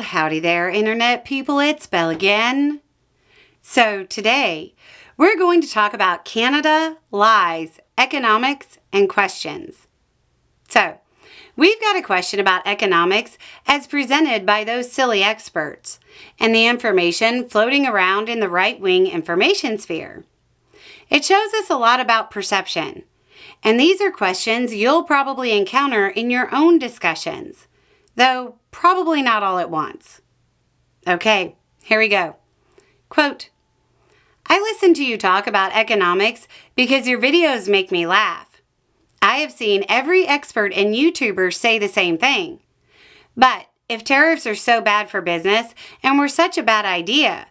howdy there, Internet people. It's Belle again. So today, we're going to talk about Canada, lies, economics, and questions. So, we've got a question about economics as presented by those silly experts, and the information floating around in the right-wing information sphere. It shows us a lot about perception, and these are questions you'll probably encounter in your own discussions, though probably not all at once. Okay, here we go. Quote, I listen to you talk about economics because your videos make me laugh. I have seen every expert and YouTuber say the same thing. But if tariffs are so bad for business and were such a bad idea,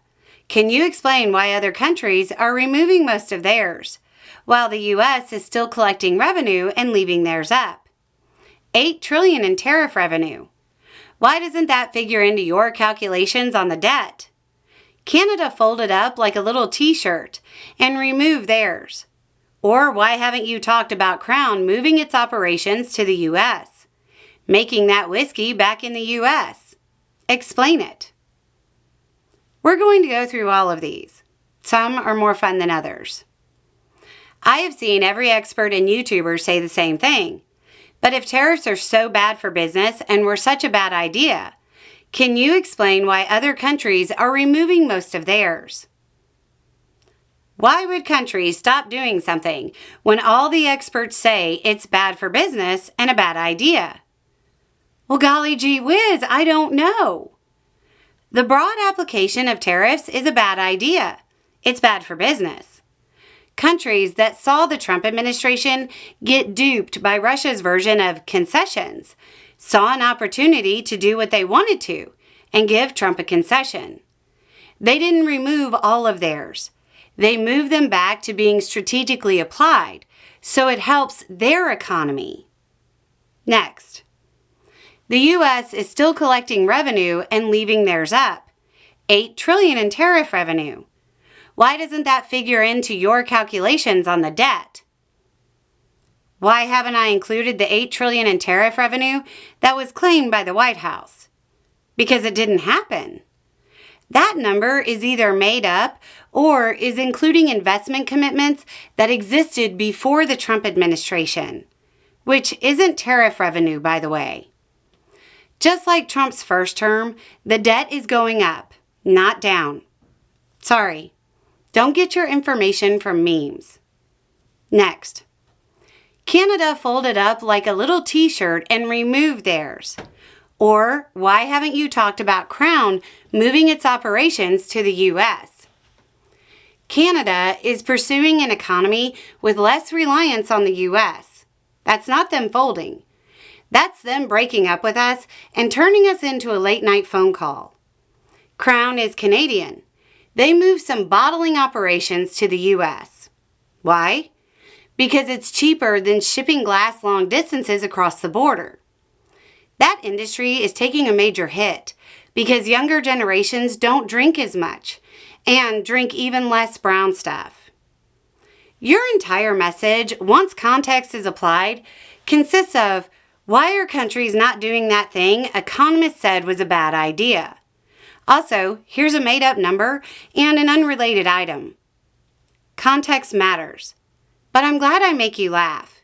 can you explain why other countries are removing most of theirs, while the U.S. is still collecting revenue and leaving theirs up? $8 trillion in tariff revenue. Why doesn't that figure into your calculations on the debt? Canada folded up like a little t-shirt and removed theirs. Or why haven't you talked about Crown moving its operations to the U.S., making that whiskey back in the U.S.? Explain it. We're going to go through all of these. Some are more fun than others. I have seen every expert and YouTuber say the same thing. But if tariffs are so bad for business and were such a bad idea, can you explain why other countries are removing most of theirs? Why would countries stop doing something when all the experts say it's bad for business and a bad idea? Well, golly gee whiz, I don't know. The broad application of tariffs is a bad idea. It's bad for business. Countries that saw the Trump administration get duped by Russia's version of concessions saw an opportunity to do what they wanted to and give Trump a concession. They didn't remove all of theirs. They moved them back to being strategically applied, so it helps their economy. Next, the U.S. is still collecting revenue and leaving theirs up. $8 trillion in tariff revenue. Why doesn't that figure into your calculations on the debt? Why haven't I included the $8 trillion in tariff revenue that was claimed by the White House? Because it didn't happen. That number is either made up or is including investment commitments that existed before the Trump administration, which isn't tariff revenue, by the way. Just like Trump's first term, the debt is going up, not down. Sorry. Don't get your information from memes. Next, Canada folded up like a little t-shirt and removed theirs. Or why haven't you talked about Crown moving its operations to the U.S.? Canada is pursuing an economy with less reliance on the U.S. That's not them folding. That's them breaking up with us and turning us into a late-night phone call. Crown is Canadian. They moved some bottling operations to the U.S. Why? Because it's cheaper than shipping glass long distances across the border. That industry is taking a major hit because younger generations don't drink as much and drink even less brown stuff. Your entire message, once context is applied, consists of, why are countries not doing that thing economists said was a bad idea? Also, here's a made-up number and an unrelated item. Context matters, but I'm glad I make you laugh.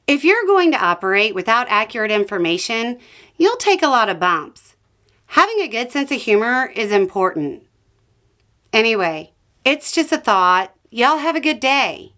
If you're going to operate without accurate information, you'll take a lot of bumps. Having a good sense of humor is important. Anyway, it's just a thought. Y'all have a good day.